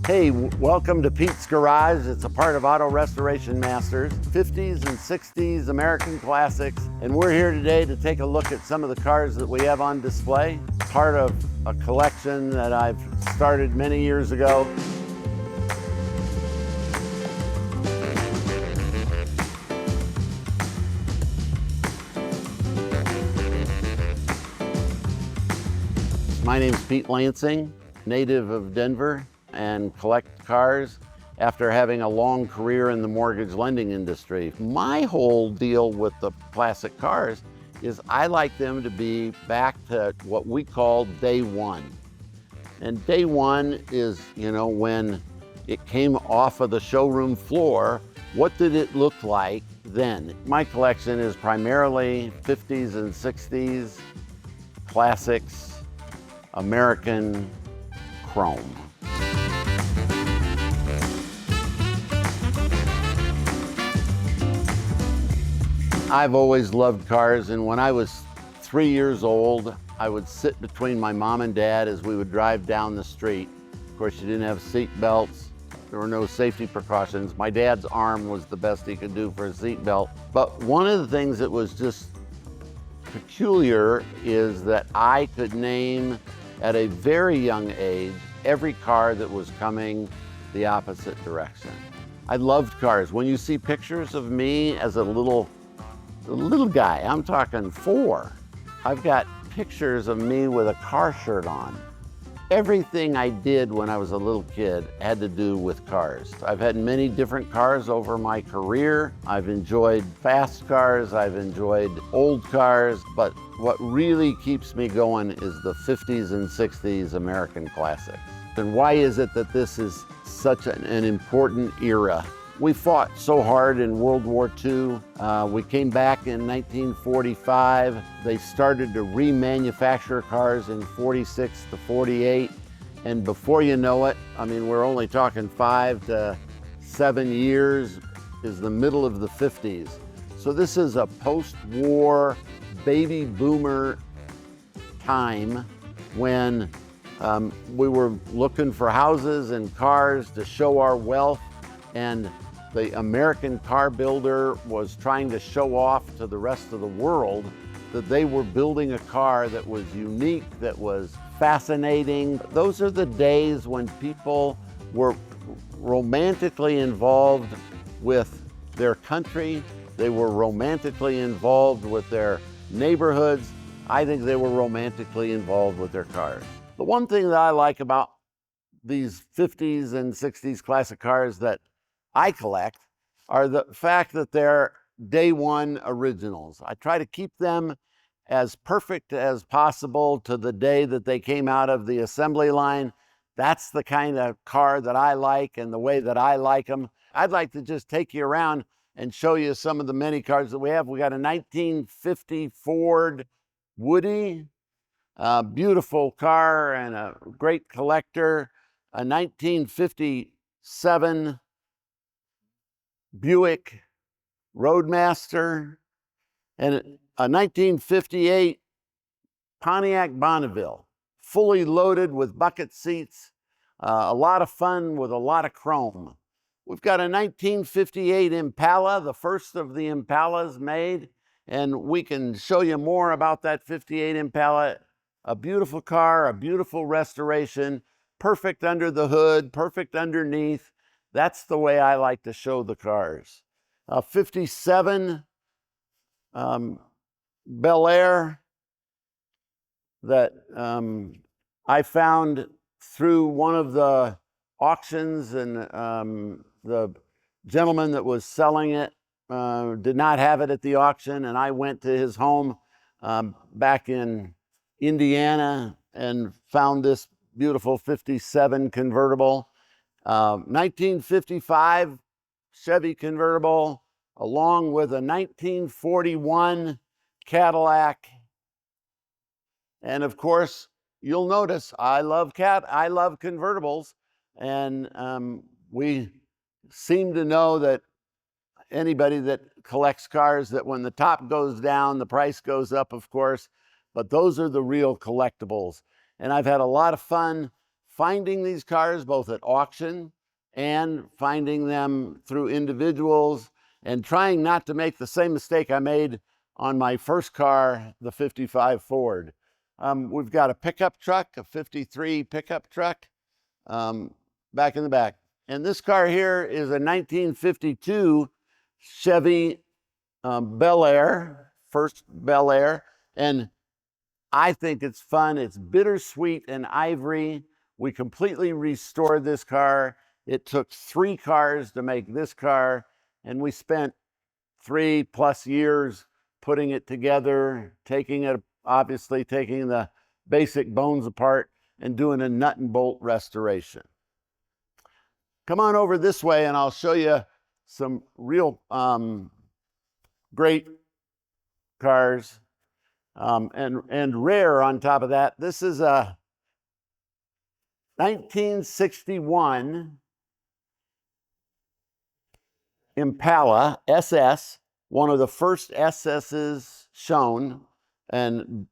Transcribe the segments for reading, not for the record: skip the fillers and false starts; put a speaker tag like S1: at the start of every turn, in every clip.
S1: Hey, welcome to Pete's Garage. It's a part of Auto Restoration Masters, 50s and 60s American classics. And we're here today to take a look at some of the cars that we have on display. Part of a collection that I've started many years ago. My name's Pete Lansing, native of Denver, and collect cars after having a long career in the mortgage lending industry. My whole deal with the classic cars is I like them to be back to what we call day one. And day one is, when it came off of the showroom floor, what did it look like then? My collection is primarily 50s and 60s classics, American chrome. I've always loved cars, and when I was 3 years old, I would sit between my mom and dad as we would drive down the street. Of course, you didn't have seat belts. There were no safety precautions. My dad's arm was the best he could do for a seat belt. But one of the things that was just peculiar is that I could name at a very young age every car that was coming the opposite direction. I loved cars. When you see pictures of me as a little guy, I'm talking 4, I've got pictures of me with a car shirt on. Everything I did when I was a little kid had to do with cars. I've had many different cars over my career. I've enjoyed fast cars, I've enjoyed old cars, but what really keeps me going is the 50s and 60s American classics. And why is it that this is such an important era? We fought so hard in World War II. We came back in 1945. They started to remanufacture cars in 46 to 48. And before you know it, we're only talking 5 to 7 years is the middle of the 50s. So this is a post-war baby boomer time when we were looking for houses and cars to show our wealth, and the American car builder was trying to show off to the rest of the world that they were building a car that was unique, that was fascinating. Those are the days when people were romantically involved with their country. They were romantically involved with their neighborhoods. I think they were romantically involved with their cars. The one thing that I like about these 50s and 60s classic cars that I collect are the fact that they're day one originals. I try to keep them as perfect as possible to the day that they came out of the assembly line. That's the kind of car that I like and the way that I like them. I'd like to just take you around and show you some of the many cars that we have. We got a 1950 Ford Woody, a beautiful car and a great collector. A 1957 Buick Roadmaster, and a 1958 Pontiac Bonneville, fully loaded with bucket seats, a lot of fun with a lot of chrome. We've got a 1958 Impala, the first of the Impalas made, and we can show you more about that 58 Impala. A beautiful car, a beautiful restoration, perfect under the hood, perfect underneath. That's the way I like to show the cars. 57 Bel Air that I found through one of the auctions, and the gentleman that was selling it did not have it at the auction, and I went to his home back in Indiana and found this beautiful 57 convertible. 1955 Chevy convertible, along with a 1941 Cadillac. And of course, you'll notice I love convertibles, and we seem to know that anybody that collects cars, that when the top goes down, the price goes up, of course, but those are the real collectibles. And I've had a lot of fun finding these cars both at auction and finding them through individuals, and trying not to make the same mistake I made on my first car, the 55 Ford. We've got a pickup truck, a 53 pickup truck, back in the back. And this car here is a 1952 Chevy Bel Air, first Bel Air. And I think it's fun. It's bittersweet and ivory. We completely restored this car. It took 3 cars to make this car, and we spent 3+ years putting it together, obviously taking the basic bones apart and doing a nut and bolt restoration. Come on over this way and I'll show you some real great cars, and rare on top of that. This is a 1961 Impala SS, one of the first SS's shown and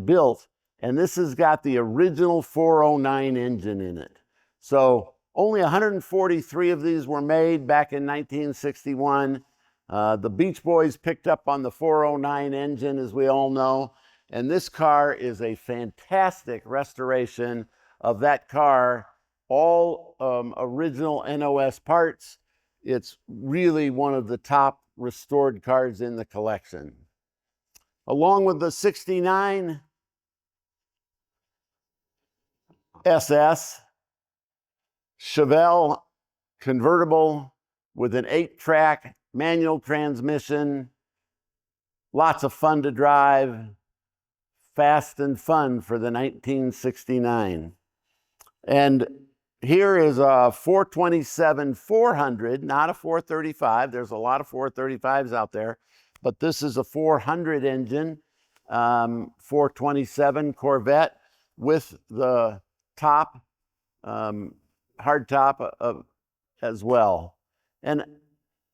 S1: built, and this has got the original 409 engine in it. So only 143 of these were made back in 1961. The Beach Boys picked up on the 409 engine, as we all know, and this car is a fantastic restoration of that car, all original NOS parts. It's really one of the top restored cars in the collection. Along with the 69 SS Chevelle convertible with an 8-track manual transmission, lots of fun to drive, fast and fun for the 1969. And here is a 427-400, not a 435. There's a lot of 435s out there, but this is a 400 engine, 427 Corvette with the top, hard top as well. And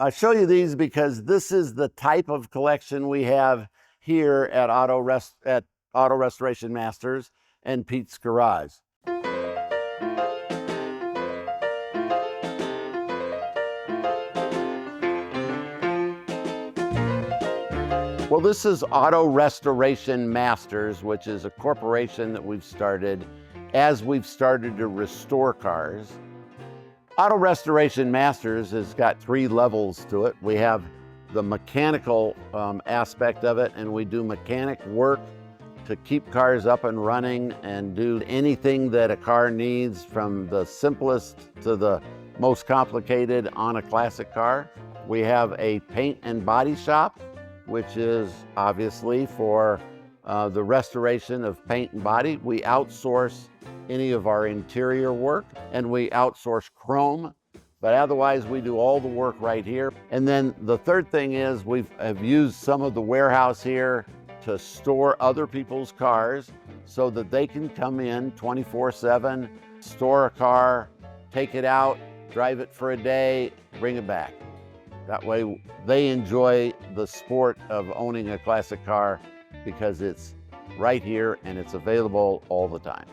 S1: I show you these because this is the type of collection we have here at Auto Restoration Masters and Pete's Garage. Well, this is Auto Restoration Masters, which is a corporation that we've started as we've started to restore cars. Auto Restoration Masters has got 3 levels to it. We have the mechanical aspect of it, and we do mechanic work to keep cars up and running and do anything that a car needs, from the simplest to the most complicated on a classic car. We have a paint and body shop, which is obviously for the restoration of paint and body. We outsource any of our interior work, and we outsource chrome, but otherwise we do all the work right here. And then the third thing is have used some of the warehouse here to store other people's cars so that they can come in 24/7, store a car, take it out, drive it for a day, bring it back. That way they enjoy the sport of owning a classic car because it's right here and it's available all the time.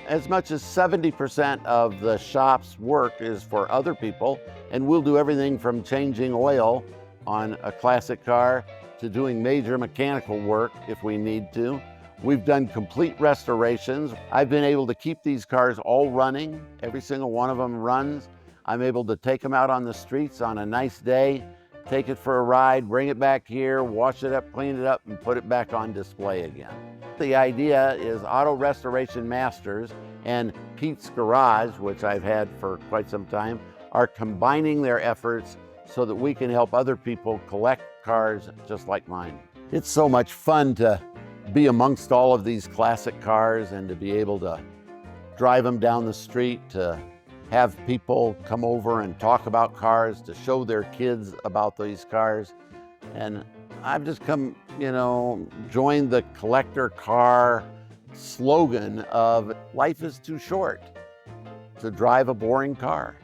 S1: As much as 70% of the shop's work is for other people, and we'll do everything from changing oil on a classic car to doing major mechanical work if we need to. We've done complete restorations. I've been able to keep these cars all running. Every single one of them runs. I'm able to take them out on the streets on a nice day, take it for a ride, bring it back here, wash it up, clean it up, and put it back on display again. The idea is Auto Restoration Masters and Pete's Garage, which I've had for quite some time, are combining their efforts so that we can help other people collect cars just like mine. It's so much fun to be amongst all of these classic cars and to be able to drive them down the street, to have people come over and talk about cars, to show their kids about these cars. And I've just come, joined the collector car slogan of life is too short to drive a boring car.